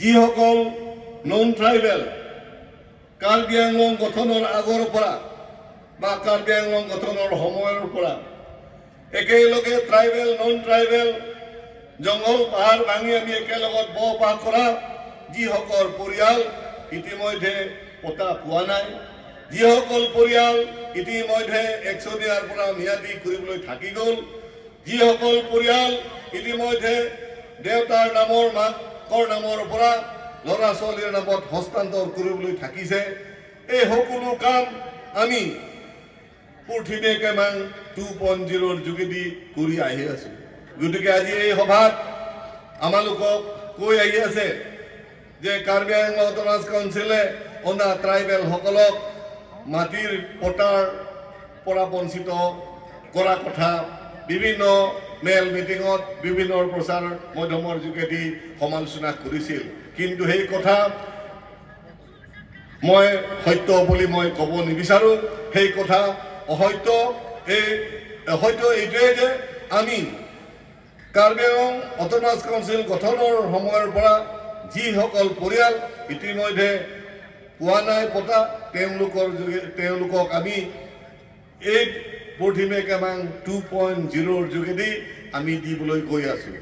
যিসকল non tribal Karbi Anglong গঠনৰ আগৰ পৰা বা কাৰ্বি আংলং গঠনৰ সময়ৰ পৰা একেলগে ট্ৰাইবেল নন ট্ৰাইবেল জংঘল পাহাৰ ভাঙি আমি একেলগত বসবাস কৰা যিসকল পৰিয়াল ইতিমধ্যে পতা পোৱা নাই, যিসকল পৰিয়াল ইতিমধ্যে 100 দিনৰ পৰা ম্যাদী কৰিবলৈ থাকি গ'ল, যিসকল পৰিয়াল ইতিমধ্যে দেউতাৰ নামৰ মাকৰ নামৰ পৰা ল'ৰা ছোৱালীৰ নামত হস্তান্তৰ কৰিবলৈ থাকিছে, এই সকলো কাম আমি পৃথিৱী কেমাং 2.0 যোগেদি কৰি আহি আছোঁ। গতিকে আজি এই সভাত আমালোকক কৈ আহি আছে যে কাৰ্বি আংলং অট'নমাছ কাউন্সিলে অনা ট্ৰাইবেলসকলক মাটিৰ পটাৰ পৰা বঞ্চিত কৰা কথা বিভিন্ন মেল মিটিঙত বিভিন্ন প্ৰচাৰ মাধ্যমৰ যোগেদি সমালোচনা কৰিছিল, কিন্তু সেই কথা মই সত্য বুলি মই ক'ব নিবিচাৰোঁ। সেই কথা অসত্য। হয়তো এইটোৱে যে আমি কাৰ্বি আংলং অট'নমাছ কাউন্সিল গঠনৰ সময়ৰ পৰা যিসকল পৰিয়াল ইতিমধ্যে পোৱা নাই পতা তেওঁলোকক আমি এই পৃথিৱী কেমাং 2.0 যোগেদি আমি দিবলৈ গৈ আছোঁ।